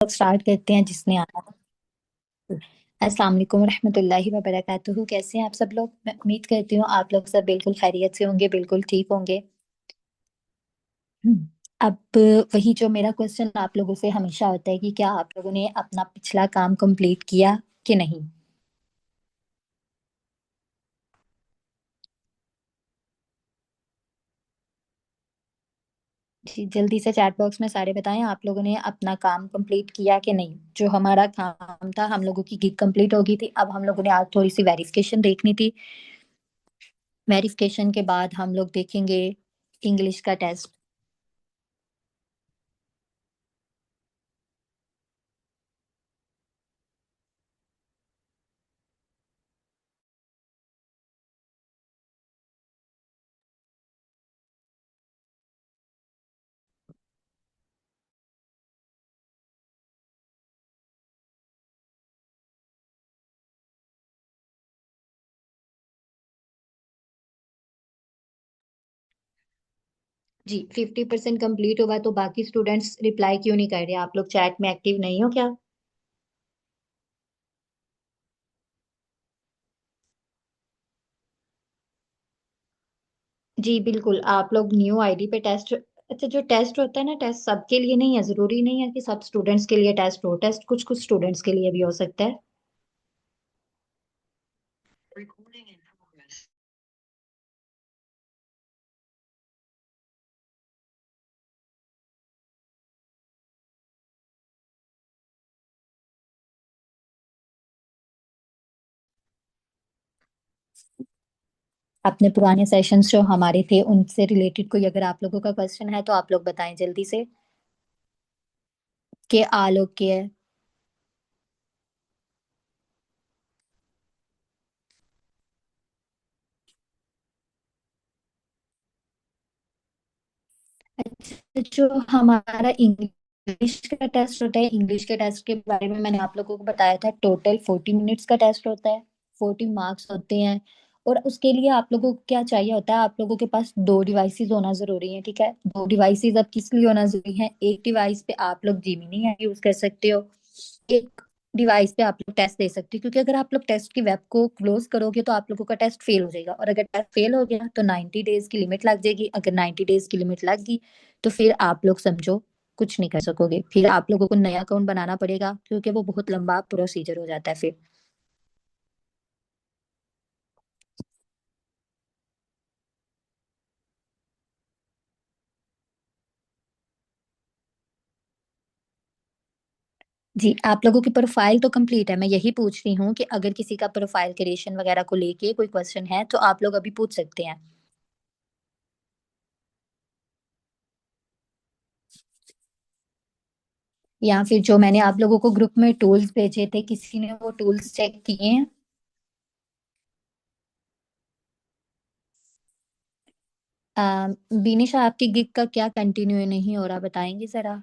लोग स्टार्ट करते हैं जिसने आना था। अस्सलाम वालेकुम रहमतुल्लाहि व बरकातुहू। कैसे हैं आप सब लोग? मैं उम्मीद करती हूँ आप लोग सब बिल्कुल खैरियत से होंगे, बिल्कुल ठीक होंगे। अब वही जो मेरा क्वेश्चन आप लोगों से हमेशा होता है कि क्या आप लोगों ने अपना पिछला काम कंप्लीट किया कि नहीं। जी, जल्दी से चैट बॉक्स में सारे बताएं आप लोगों ने अपना काम कंप्लीट किया कि नहीं। जो हमारा काम था, हम लोगों की गिग कंप्लीट हो गई थी। अब हम लोगों ने आज थोड़ी सी वेरिफिकेशन देखनी थी। वेरिफिकेशन के बाद हम लोग देखेंगे इंग्लिश का टेस्ट। जी, 50% कंप्लीट होगा तो बाकी स्टूडेंट्स रिप्लाई क्यों नहीं कर रहे? आप लोग चैट में एक्टिव नहीं हो क्या? जी बिल्कुल, आप लोग न्यू आईडी पे टेस्ट। अच्छा, जो टेस्ट होता है ना, टेस्ट सबके लिए नहीं है, जरूरी नहीं है कि सब स्टूडेंट्स के लिए टेस्ट हो। टेस्ट कुछ कुछ स्टूडेंट्स के लिए भी हो सकता है। अपने पुराने सेशंस जो हमारे थे उनसे रिलेटेड कोई अगर आप लोगों का क्वेश्चन है तो आप लोग बताएं जल्दी से। कि आलोक के है। अच्छा, जो हमारा इंग्लिश का टेस्ट होता है, इंग्लिश के टेस्ट के बारे में मैंने आप लोगों को बताया था। टोटल 40 मिनट्स का टेस्ट होता है। 40 मार्क्स होते हैं। और उसके लिए आप लोगों को क्या चाहिए होता है? आप लोगों के पास दो डिवाइसेस होना जरूरी है, ठीक है? दो डिवाइसेस अब किस लिए होना जरूरी है? एक डिवाइस पे आप लोग जिमिनी ऐप यूज कर सकते हो। एक डिवाइस पे आप लोग टेस्ट दे सकते हो, क्योंकि अगर आप लोग टेस्ट की वेब को क्लोज करोगे तो आप लोगों का टेस्ट फेल हो जाएगा। और अगर टेस्ट फेल हो गया तो 90 डेज की लिमिट लग जाएगी। अगर 90 डेज की लिमिट लग गई तो फिर आप लोग समझो कुछ नहीं कर सकोगे। फिर आप लोगों को नया अकाउंट बनाना पड़ेगा, क्योंकि वो बहुत लंबा प्रोसीजर हो जाता है फिर। जी, आप लोगों की प्रोफाइल तो कंप्लीट है। मैं यही पूछ रही हूँ कि अगर किसी का प्रोफाइल क्रिएशन वगैरह को लेके कोई क्वेश्चन है तो आप लोग अभी पूछ सकते हैं। या फिर जो मैंने आप लोगों को ग्रुप में टूल्स भेजे थे, किसी ने वो टूल्स चेक किए हैं? बीनिशा, आपकी गिग का क्या कंटिन्यू नहीं हो रहा, बताएंगे जरा?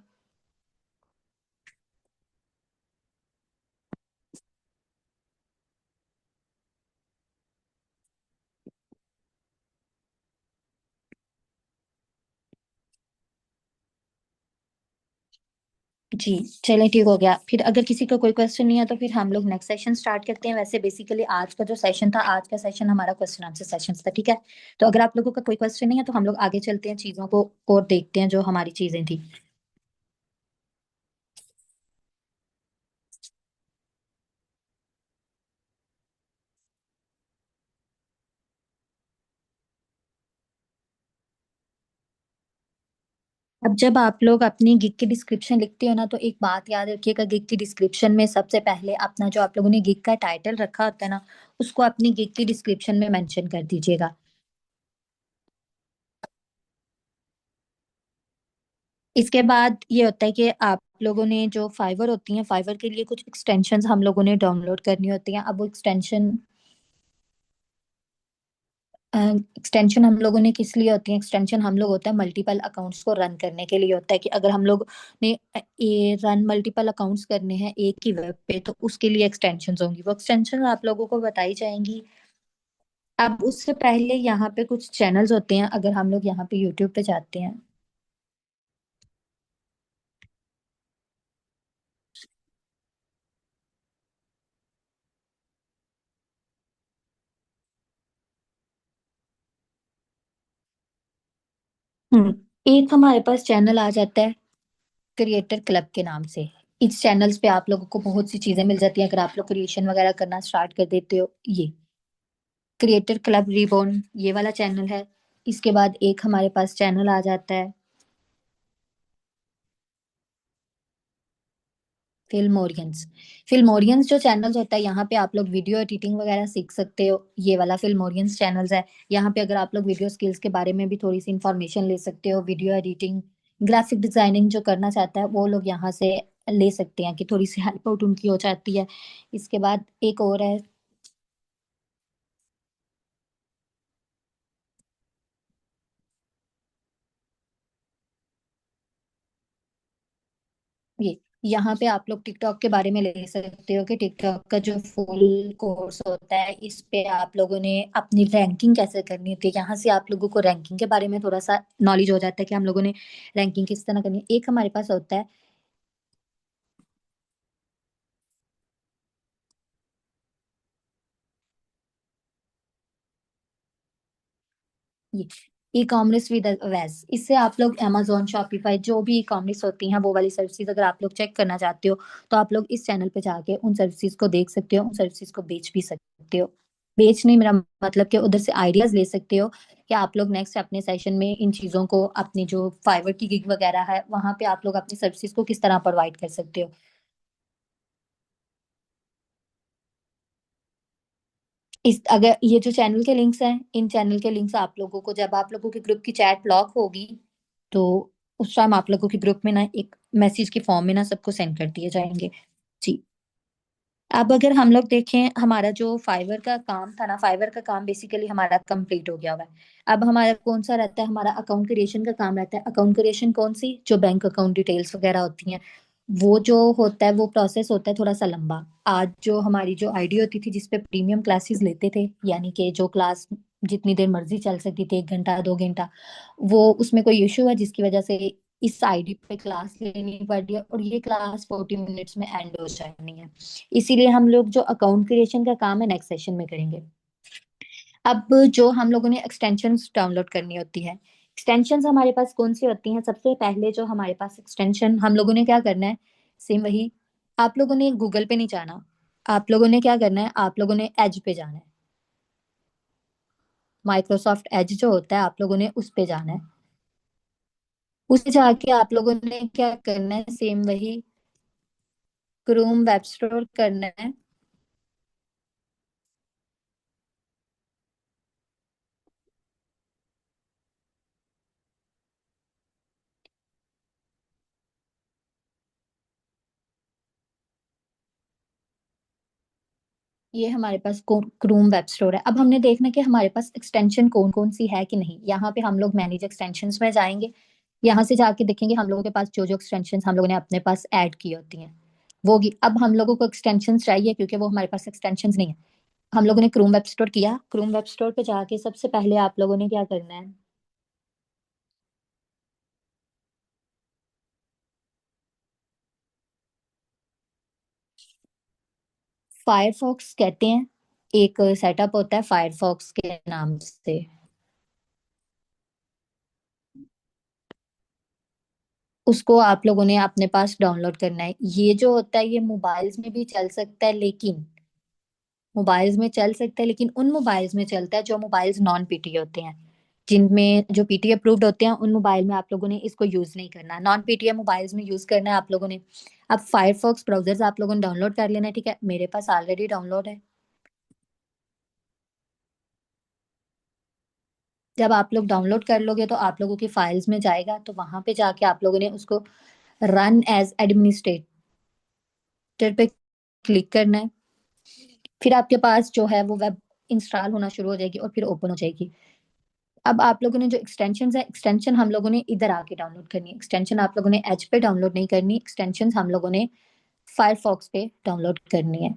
जी, चलें, ठीक हो गया। फिर अगर किसी का कोई क्वेश्चन नहीं है तो फिर हम लोग नेक्स्ट सेशन स्टार्ट करते हैं। वैसे बेसिकली आज का जो सेशन था, आज का सेशन हमारा क्वेश्चन आंसर सेशन था, ठीक है? तो अगर आप लोगों का कोई क्वेश्चन नहीं है तो हम लोग आगे चलते हैं, चीजों को और देखते हैं जो हमारी चीजें थी। अब जब आप लोग अपनी गिग की डिस्क्रिप्शन लिखते हो ना, तो एक बात याद रखिएगा, गिग की डिस्क्रिप्शन में सबसे पहले अपना जो आप लोगों ने गिग का टाइटल रखा होता है ना, उसको अपनी गिग की डिस्क्रिप्शन में मेंशन कर दीजिएगा। इसके बाद ये होता है कि आप लोगों ने जो फाइवर होती हैं, फाइवर के लिए कुछ एक्सटेंशंस हम लोगों ने डाउनलोड करनी होती हैं। अब वो एक्सटेंशन हम लोगों ने किस लिए होती है? एक्सटेंशन हम लोग होता है मल्टीपल अकाउंट्स को रन करने के लिए होता है, कि अगर हम लोग ने ये रन मल्टीपल अकाउंट्स करने हैं एक ही वेब पे तो उसके लिए एक्सटेंशंस होंगी। वो एक्सटेंशन आप लोगों को बताई जाएंगी। अब उससे पहले यहाँ पे कुछ चैनल्स होते हैं, अगर हम लोग यहाँ पे यूट्यूब पे जाते हैं। एक हमारे पास चैनल आ जाता है क्रिएटर क्लब के नाम से। इस चैनल्स पे आप लोगों को बहुत सी चीजें मिल जाती हैं अगर आप लोग क्रिएशन वगैरह करना स्टार्ट कर देते हो। ये क्रिएटर क्लब रिबॉर्न ये वाला चैनल है। इसके बाद एक हमारे पास चैनल आ जाता है फिल्मोरियंस। फिल्मोरियंस जो चैनल्स होता है यहाँ पे आप लोग वीडियो एडिटिंग वगैरह सीख सकते हो। ये वाला फिल्मोरियंस चैनल्स है। यहाँ पे अगर आप लोग वीडियो स्किल्स के बारे में भी थोड़ी सी इंफॉर्मेशन ले सकते हो, वीडियो एडिटिंग, ग्राफिक डिजाइनिंग जो करना चाहता है वो लोग यहाँ से ले सकते हैं कि थोड़ी सी हेल्प आउट उनकी हो जाती है। इसके बाद एक और है ये, यहाँ पे आप लोग टिकटॉक के बारे में ले सकते हो कि टिकटॉक का जो फुल कोर्स होता है इस पे आप लोगों ने अपनी रैंकिंग कैसे करनी होती है। यहाँ से आप लोगों को रैंकिंग के बारे में थोड़ा सा नॉलेज हो जाता है कि हम लोगों ने रैंकिंग किस तरह करनी है। एक हमारे पास होता है ये ई कॉमर्स विद अवेज। इससे आप लोग amazon शॉपिफाई जो भी ई कॉमर्स होती हैं वो वाली सर्विसेज अगर आप लोग चेक करना चाहते हो तो आप लोग इस चैनल पे जाके उन सर्विसेज को देख सकते हो, उन सर्विसेज को बेच भी सकते हो। बेच नहीं, मेरा मतलब कि उधर से आइडियाज ले सकते हो कि आप लोग नेक्स्ट अपने सेशन में इन चीजों को अपनी जो फाइवर की गिग वगैरह है वहां पे आप लोग अपनी सर्विसेज को किस तरह प्रोवाइड कर सकते हो। इस अगर ये जो चैनल के लिंक्स हैं इन चैनल के लिंक्स आप लोगों को जब आप लोगों के ग्रुप की चैट लॉक होगी तो उस टाइम आप लोगों के ग्रुप में ना एक मैसेज के फॉर्म में ना सबको सेंड कर दिए जाएंगे। जी। अब अगर हम लोग देखें हमारा जो फाइवर का काम था ना, फाइवर का काम बेसिकली हमारा कंप्लीट हो गया हुआ है। अब हमारा कौन सा रहता है, हमारा अकाउंट क्रिएशन का काम रहता है। अकाउंट क्रिएशन कौन सी, जो बैंक अकाउंट डिटेल्स वगैरह होती हैं वो जो होता है वो प्रोसेस होता है थोड़ा सा लंबा। आज जो हमारी जो आईडी होती थी जिसपे प्रीमियम क्लासेस लेते थे, यानी कि जो क्लास जितनी देर मर्जी चल सकती थी, 1 घंटा 2 घंटा, वो उसमें कोई इशू है जिसकी वजह से इस आईडी पे क्लास लेनी पड़ रही है और ये क्लास 40 मिनट्स में एंड हो जानी है। इसीलिए हम लोग जो अकाउंट क्रिएशन का काम है नेक्स्ट सेशन में करेंगे। अब जो हम लोगों ने एक्सटेंशंस डाउनलोड करनी होती है, एक्सटेंशंस हमारे पास कौन सी होती हैं। सबसे पहले जो हमारे पास एक्सटेंशन हम लोगों ने क्या करना है, सेम वही, आप लोगों ने गूगल पे नहीं जाना। आप लोगों ने क्या करना है, आप लोगों ने एज पे जाना है। माइक्रोसॉफ्ट एज जो होता है आप लोगों ने उस पे जाना है। उसे जाके आप लोगों ने क्या करना है, सेम वही, क्रोम वेब स्टोर करना है। ये हमारे पास क्रोम वेब स्टोर है। अब हमने देखना कि हमारे पास एक्सटेंशन कौन कौन सी है कि नहीं। यहाँ पे हम लोग मैनेज एक्सटेंशंस में जाएंगे। यहाँ से जाके देखेंगे हम लोगों के पास जो जो एक्सटेंशंस हम लोगों ने अपने पास ऐड की होती हैं वो होगी। अब हम लोगों को एक्सटेंशंस चाहिए क्योंकि वो हमारे पास एक्सटेंशंस नहीं है। हम लोगों ने क्रोम वेब स्टोर किया, क्रोम वेब स्टोर पे जाके सबसे पहले आप लोगों ने क्या करना है, फायरफॉक्स कहते हैं, एक सेटअप होता है फायरफॉक्स के नाम से। उसको आप लोगों ने अपने पास डाउनलोड करना है। ये जो होता है ये मोबाइल्स में भी चल सकता है, लेकिन मोबाइल्स में चल सकता है लेकिन उन मोबाइल्स में चलता है जो मोबाइल्स नॉन पीटी होते हैं। जिनमें जो पीटी अप्रूव्ड होते हैं उन मोबाइल में आप लोगों ने इसको यूज नहीं करना, नॉन पीटीए मोबाइल्स में यूज करना है आप लोगों ने। अब फायरफॉक्स ब्राउजर्स आप लोगों ने डाउनलोड कर लेना है, ठीक है, मेरे पास ऑलरेडी डाउनलोड है। जब आप लोग डाउनलोड कर लोगे तो आप लोगों की फाइल्स में जाएगा तो वहां पे जाके आप लोगों ने उसको रन एज एडमिनिस्ट्रेटर पे क्लिक करना है। फिर आपके पास जो है वो वेब इंस्टॉल होना शुरू हो जाएगी और फिर ओपन हो जाएगी। अब आप लोगों ने जो एक्सटेंशन है, एक्सटेंशन हम लोगों ने इधर आके डाउनलोड करनी है। एक्सटेंशन आप लोगों ने एज पे डाउनलोड नहीं करनी, एक्सटेंशन हम लोगों ने फायरफॉक्स पे डाउनलोड करनी है।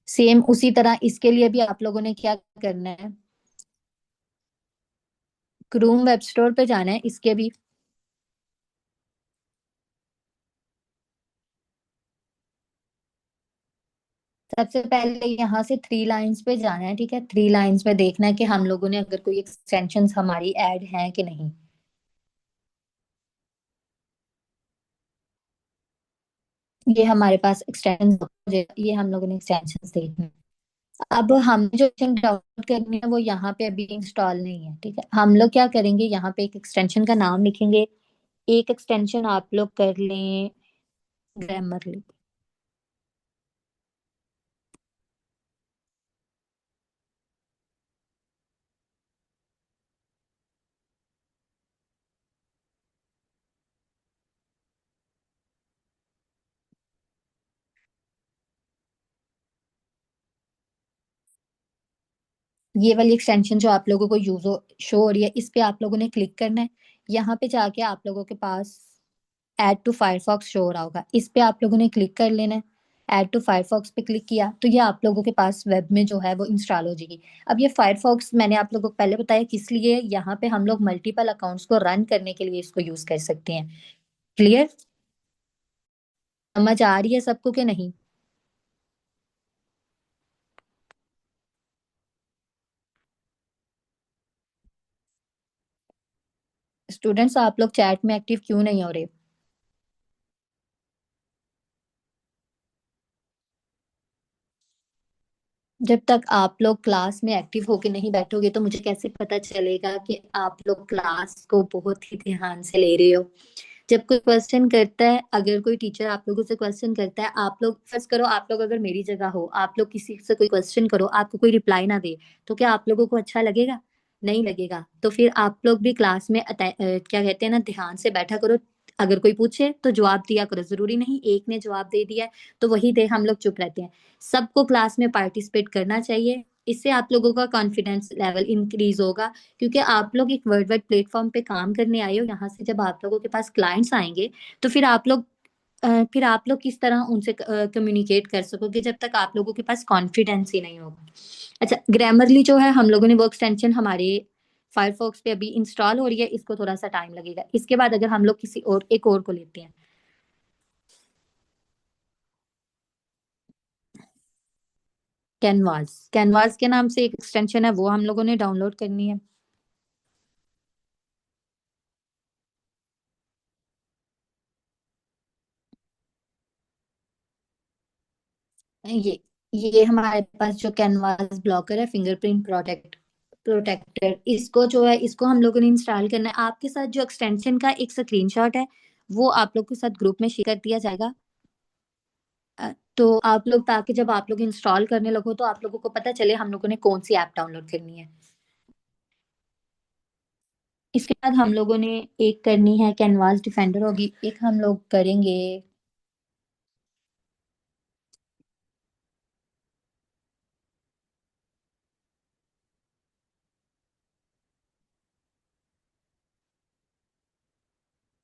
सेम उसी तरह इसके लिए भी आप लोगों ने क्या करना है, क्रोम वेब स्टोर पे जाना है इसके भी। सबसे पहले यहाँ से थ्री लाइंस पे जाना है, ठीक है। थ्री लाइंस में देखना है कि हम लोगों ने अगर कोई एक्सटेंशंस हमारी ऐड हैं कि नहीं। ये हमारे पास एक्सटेंशन, ये हम लोगों ने एक्सटेंशन देखने हैं। अब हम जो थिंग डाउनलोड करनी है वो यहाँ पे अभी इंस्टॉल नहीं है, ठीक है। हम लोग क्या करेंगे, यहाँ पे एक एक्सटेंशन का नाम लिखेंगे। एक एक्सटेंशन आप लोग कर लें ग्रामरली। ये वाली एक्सटेंशन जो आप लोगों को यूज हो शो हो रही है, इस पे आप लोगों ने क्लिक करना है। यहाँ पे जाके आप लोगों के पास ऐड टू फायरफॉक्स शो हो रहा होगा, इस पे आप लोगों ने क्लिक कर लेना है। ऐड टू फायरफॉक्स पे क्लिक किया तो ये आप लोगों के पास वेब में जो है वो इंस्टॉल हो जाएगी। अब ये फायरफॉक्स मैंने आप लोगों को पहले बताया किस लिए, यहाँ पे हम लोग मल्टीपल अकाउंट्स को रन करने के लिए इसको यूज कर सकते हैं। क्लियर? समझ आ रही है सबको कि नहीं? स्टूडेंट्स आप लोग चैट में एक्टिव क्यों नहीं हो रहे? जब तक आप लोग क्लास में एक्टिव होके नहीं बैठोगे तो मुझे कैसे पता चलेगा कि आप लोग क्लास को बहुत ही ध्यान से ले रहे हो। जब कोई क्वेश्चन करता है, अगर कोई टीचर आप लोगों से क्वेश्चन करता है, आप लोग फर्स्ट करो, आप लोग अगर मेरी जगह हो, आप लोग किसी से कोई क्वेश्चन करो, आपको कोई रिप्लाई ना दे, तो क्या आप लोगों को अच्छा लगेगा? नहीं लगेगा। तो फिर आप लोग भी क्लास में क्या कहते हैं ना, ध्यान से बैठा करो। अगर कोई पूछे तो जवाब दिया करो, जरूरी नहीं एक ने जवाब दे दिया है तो वही दे, हम लोग चुप रहते हैं। सबको क्लास में पार्टिसिपेट करना चाहिए। इससे आप लोगों का कॉन्फिडेंस लेवल इंक्रीज होगा, क्योंकि आप लोग एक वर्ल्ड वाइड प्लेटफॉर्म पे काम करने आए हो। यहाँ से जब आप लोगों के पास क्लाइंट्स आएंगे तो फिर आप लोग किस तरह उनसे कम्युनिकेट कर सकोगे जब तक आप लोगों के पास कॉन्फिडेंस ही नहीं होगा। अच्छा, ग्रामरली जो है हम लोगों ने वो एक्सटेंशन हमारे फायरफॉक्स पे अभी इंस्टॉल हो रही है, इसको थोड़ा सा टाइम लगेगा। इसके बाद अगर हम लोग किसी और एक और को लेते हैं, कैनवास। कैनवास के नाम से एक एक्सटेंशन है, वो हम लोगों ने डाउनलोड करनी है। ये ये हमारे पास जो कैनवास ब्लॉकर है, फिंगरप्रिंट प्रोटेक्टर, इसको जो है इसको हम लोगों ने इंस्टॉल करना है। आपके साथ जो एक्सटेंशन का एक स्क्रीनशॉट है वो आप लोग के साथ ग्रुप में शेयर कर दिया जाएगा। तो आप लोग, ताकि जब आप लोग इंस्टॉल करने लगो तो आप लोगों को पता चले हम लोगों ने कौन सी ऐप डाउनलोड करनी है। इसके बाद हम लोगों ने एक करनी है कैनवास डिफेंडर होगी, एक हम लोग करेंगे।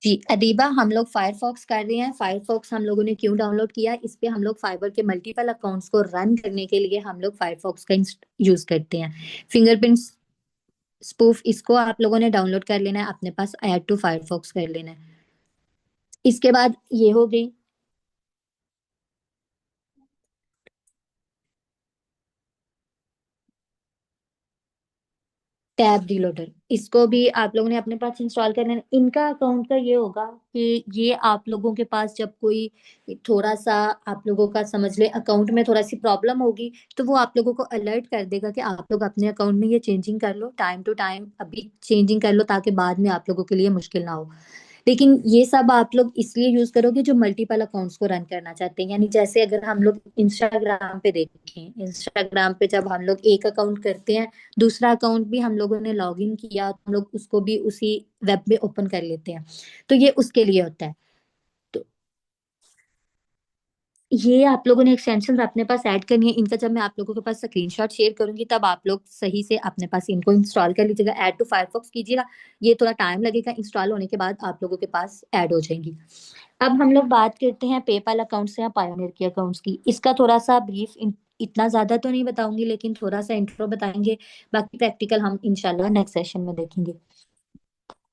जी अदीबा, हम लोग फायरफॉक्स कर रहे हैं। फायरफॉक्स हम लोगों ने क्यों डाउनलोड किया, इस पे हम लोग फाइबर के मल्टीपल अकाउंट्स को रन करने के लिए हम लोग फायरफॉक्स का यूज करते हैं। फिंगरप्रिंट स्पूफ, इसको आप लोगों ने डाउनलोड कर लेना है, अपने पास ऐड टू फायरफॉक्स कर लेना है। इसके बाद ये हो गई टैब रीलोडर, इसको भी आप लोगों ने अपने पास इंस्टॉल करना है। इनका अकाउंट का ये होगा कि ये आप लोगों के पास जब कोई थोड़ा सा, आप लोगों का समझ ले अकाउंट में थोड़ा सी प्रॉब्लम होगी, तो वो आप लोगों को अलर्ट कर देगा कि आप लोग अपने अकाउंट में ये चेंजिंग कर लो, टाइम टू टाइम अभी चेंजिंग कर लो, ताकि बाद में आप लोगों के लिए मुश्किल ना हो। लेकिन ये सब आप लोग इसलिए यूज करोगे जो मल्टीपल अकाउंट्स को रन करना चाहते हैं। यानी जैसे अगर हम लोग इंस्टाग्राम पे देखें, इंस्टाग्राम पे जब हम लोग एक अकाउंट करते हैं, दूसरा अकाउंट भी हम लोगों ने लॉग इन किया, तो हम लोग उसको भी उसी वेब में ओपन कर लेते हैं। तो ये उसके लिए होता है। तो ये आप लोगों ने एक्सटेंशन अपने पास ऐड करनी है। इनका जब मैं आप लोगों के पास स्क्रीनशॉट शेयर करूंगी तब आप लोग सही से अपने पास इनको इंस्टॉल कर लीजिएगा, ऐड टू फायरफॉक्स कीजिएगा। ये थोड़ा टाइम लगेगा, इंस्टॉल होने के बाद आप लोगों के पास ऐड हो जाएंगी। अब हम लोग बात करते हैं पेपाल अकाउंट से या पायोनियर के अकाउंट्स की। इसका थोड़ा सा ब्रीफ, इतना ज्यादा तो नहीं बताऊंगी लेकिन थोड़ा सा इंट्रो बताएंगे। बाकी प्रैक्टिकल हम इंशाल्लाह नेक्स्ट सेशन में देखेंगे।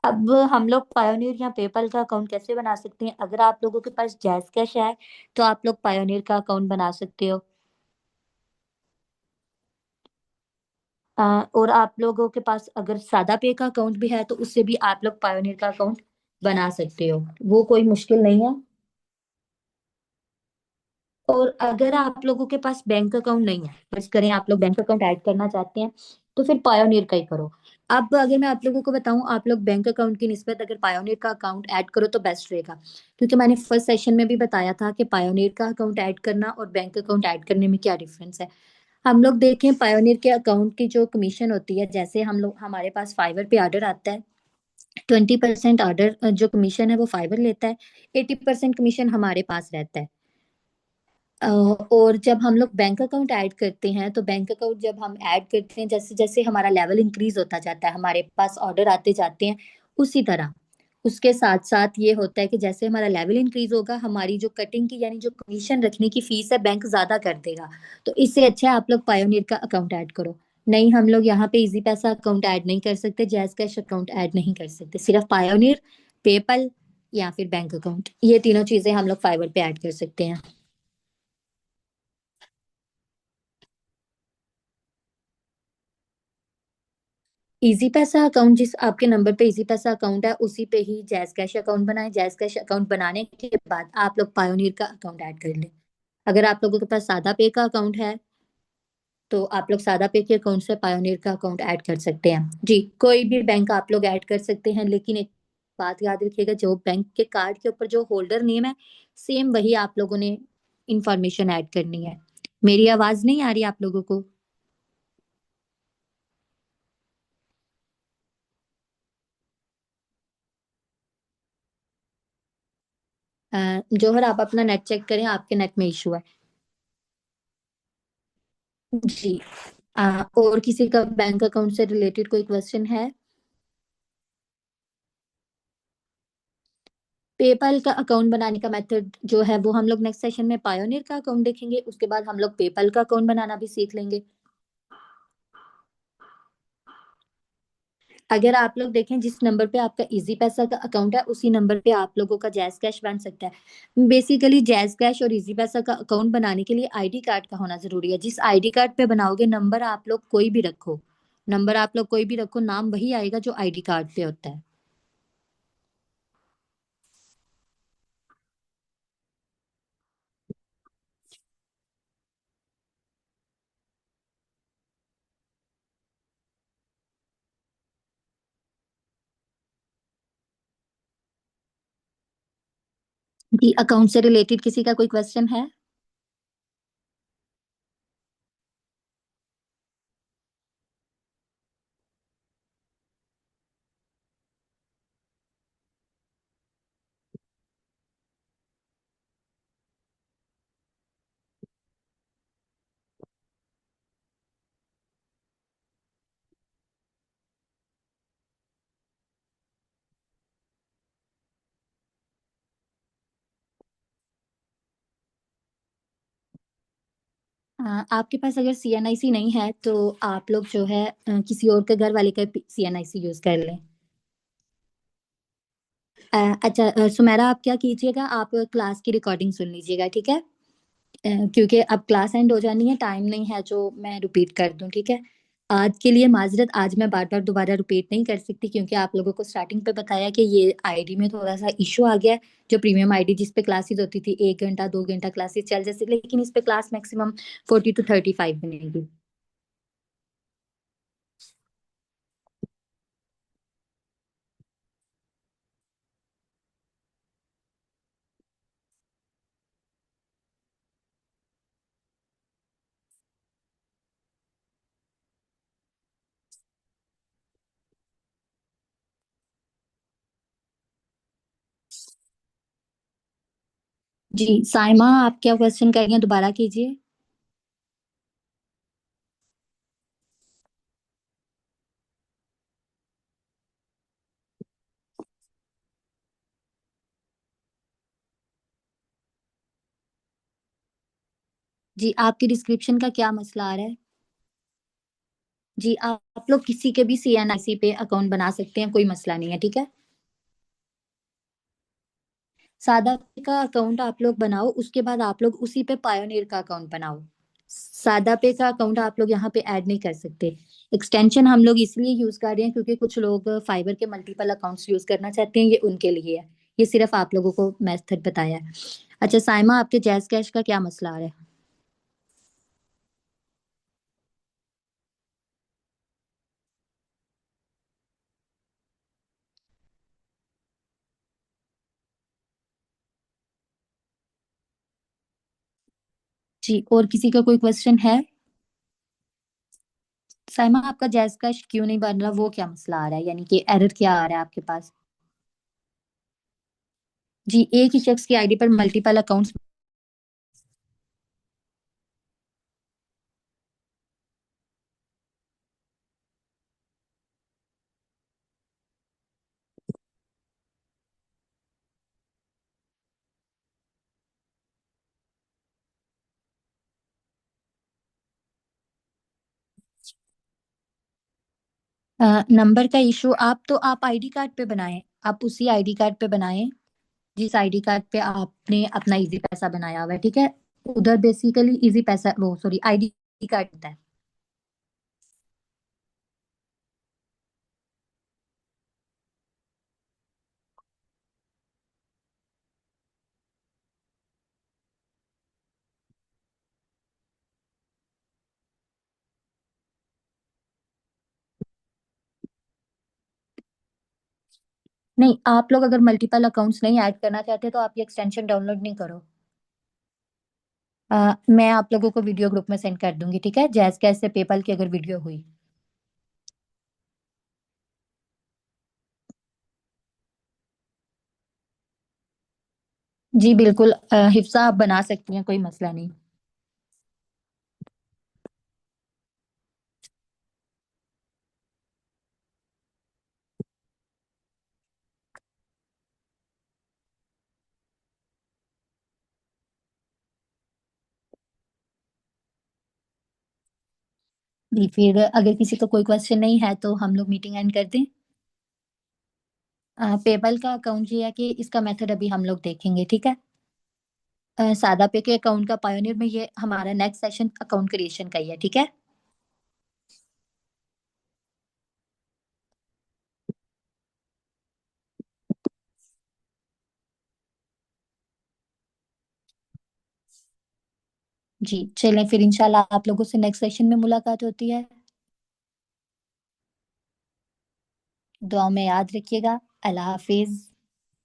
अब हम लोग पायोनियर या पेपल का अकाउंट कैसे बना सकते हैं, अगर आप लोगों के पास जैज कैश है तो आप लोग पायोनियर का अकाउंट बना सकते हो। और आप लोगों के पास अगर सादा पे का अकाउंट भी है तो उससे भी आप लोग पायोनियर का अकाउंट बना सकते हो, वो कोई मुश्किल नहीं है। और अगर आप लोगों के पास बैंक अकाउंट नहीं है, बस करें आप लोग बैंक अकाउंट ऐड करना चाहते हैं, तो फिर पायोनियर का ही करो। अब अगर मैं आप लोगों को बताऊं, आप लोग बैंक अकाउंट की निस्बत अगर पायोनियर का अकाउंट ऐड करो तो बेस्ट रहेगा, क्योंकि मैंने फर्स्ट सेशन में भी बताया था कि पायोनियर का अकाउंट ऐड करना और बैंक अकाउंट ऐड करने में क्या डिफरेंस है। हम लोग देखें पायोनियर के अकाउंट की जो कमीशन होती है, जैसे हम लोग हमारे पास फाइवर पे ऑर्डर आता है, 20% ऑर्डर जो कमीशन है वो फाइवर लेता है, 80% कमीशन हमारे पास रहता है। अ, और जब हम लोग बैंक अकाउंट ऐड करते हैं तो बैंक अकाउंट जब हम ऐड करते हैं, जैसे जैसे हमारा लेवल इंक्रीज होता जाता है, हमारे पास ऑर्डर आते जाते हैं, उसी तरह उसके साथ साथ ये होता है कि जैसे हमारा लेवल इंक्रीज होगा, हमारी जो कटिंग की यानी जो कमीशन रखने की फीस है बैंक ज्यादा कर देगा। तो इससे अच्छा है आप लोग पायोनियर का अकाउंट ऐड करो। नहीं, हम लोग यहाँ पे इजी पैसा अकाउंट ऐड नहीं कर सकते, जैज कैश अकाउंट ऐड नहीं कर सकते, सिर्फ पायोनियर, पेपल या फिर बैंक अकाउंट, ये तीनों चीजें हम लोग फाइवर पे ऐड कर सकते हैं। इजी पैसा अकाउंट, जिस आपके नंबर पे इजी पैसा अकाउंट है उसी पे ही जैज कैश अकाउंट बनाएं। जैज कैश अकाउंट बनाने के बाद आप लोग पायोनियर का अकाउंट ऐड कर लें। अगर आप लोगों के पास सादा पे का अकाउंट है तो आप लोग सादा पे के अकाउंट से पायोनियर का अकाउंट ऐड कर सकते हैं। जी, कोई भी बैंक आप लोग ऐड कर सकते हैं, लेकिन एक बात याद रखिएगा, जो बैंक के कार्ड के ऊपर जो होल्डर नेम है, सेम वही आप लोगों ने इंफॉर्मेशन ऐड करनी है। मेरी आवाज नहीं आ रही आप लोगों को? जौहर, आप अपना नेट चेक करें, आपके नेट में इशू है। जी। और किसी का बैंक अकाउंट से रिलेटेड कोई क्वेश्चन है? पेपल का अकाउंट बनाने का मेथड जो है वो हम लोग नेक्स्ट सेशन में पायोनियर का अकाउंट देखेंगे, उसके बाद हम लोग पेपल का अकाउंट बनाना भी सीख लेंगे। अगर आप लोग देखें, जिस नंबर पे आपका इजी पैसा का अकाउंट है उसी नंबर पे आप लोगों का जैज कैश बन सकता है। बेसिकली जैज कैश और इजी पैसा का अकाउंट बनाने के लिए आईडी कार्ड का होना जरूरी है। जिस आईडी कार्ड पे बनाओगे, नंबर आप लोग कोई भी रखो, नंबर आप लोग कोई भी रखो, नाम वही आएगा जो आईडी कार्ड पे होता है। जी, अकाउंट से रिलेटेड किसी का कोई क्वेश्चन है? आपके पास अगर सीएनआईसी नहीं है तो आप लोग जो है किसी और के घर वाले का सीएनआईसी यूज कर लें। अच्छा, सुमेरा, आप क्या कीजिएगा, आप क्लास की रिकॉर्डिंग सुन लीजिएगा, ठीक है? क्योंकि अब क्लास एंड हो जानी है, टाइम नहीं है जो मैं रिपीट कर दूं, ठीक है? आज के लिए माजरत, आज मैं बार बार दोबारा रिपीट नहीं कर सकती, क्योंकि आप लोगों को स्टार्टिंग पे बताया कि ये आईडी में थोड़ा सा इशू आ गया है। जो प्रीमियम आईडी जिस पे क्लासेस होती थी 1 घंटा 2 घंटा क्लासेस चल जैसे, लेकिन इस पे क्लास मैक्सिमम 40 to 35 बनेगी। जी, साइमा, आप क्या क्वेश्चन कर रही हैं, दोबारा कीजिए। जी, आपकी डिस्क्रिप्शन का क्या मसला आ रहा है? जी, आप लोग किसी के भी सीएनआईसी पे अकाउंट बना सकते हैं, कोई मसला नहीं है, ठीक है? सादा पे का अकाउंट आप लोग बनाओ, उसके बाद आप लोग उसी पे पायोनियर का अकाउंट बनाओ। सादा पे का अकाउंट आप लोग यहाँ पे ऐड नहीं कर सकते। एक्सटेंशन हम लोग इसलिए यूज कर रहे हैं क्योंकि कुछ लोग फाइबर के मल्टीपल अकाउंट्स यूज करना चाहते हैं, ये उनके लिए है। ये सिर्फ आप लोगों को मेथड बताया है। अच्छा साइमा, आपके जैज कैश का क्या मसला आ रहा है? जी, और किसी का कोई क्वेश्चन है? साइमा, आपका जैज कैश क्यों नहीं बन रहा, वो क्या मसला आ रहा है, यानी कि एरर क्या आ रहा है आपके पास? जी, एक ही शख्स की आईडी पर मल्टीपल अकाउंट्स। नंबर का इशू, आप आईडी कार्ड पे बनाएं। आप उसी आईडी कार्ड पे बनाएं जिस आईडी कार्ड पे आपने अपना इजी पैसा बनाया हुआ है, ठीक है? उधर बेसिकली इजी पैसा, वो सॉरी, आईडी कार्ड होता है। नहीं, आप लोग अगर मल्टीपल अकाउंट्स नहीं ऐड करना चाहते तो आप ये एक्सटेंशन डाउनलोड नहीं करो। मैं आप लोगों को वीडियो ग्रुप में सेंड कर दूंगी, ठीक है? जैस कैसे पेपल की अगर वीडियो हुई। जी बिल्कुल, हिफ्सा आप बना सकती हैं, कोई मसला नहीं। जी, फिर अगर किसी को कोई क्वेश्चन नहीं है तो हम लोग मीटिंग एंड कर दें। पेपल का अकाउंट ये है कि इसका मेथड अभी हम लोग देखेंगे, ठीक है? सादा पे के अकाउंट का पायोनियर में ये हमारा नेक्स्ट सेशन अकाउंट क्रिएशन का ही है, ठीक है? जी चलें, फिर इंशाल्लाह आप लोगों से नेक्स्ट सेशन में मुलाकात होती है। दुआ में याद रखिएगा। अल्लाह हाफिज।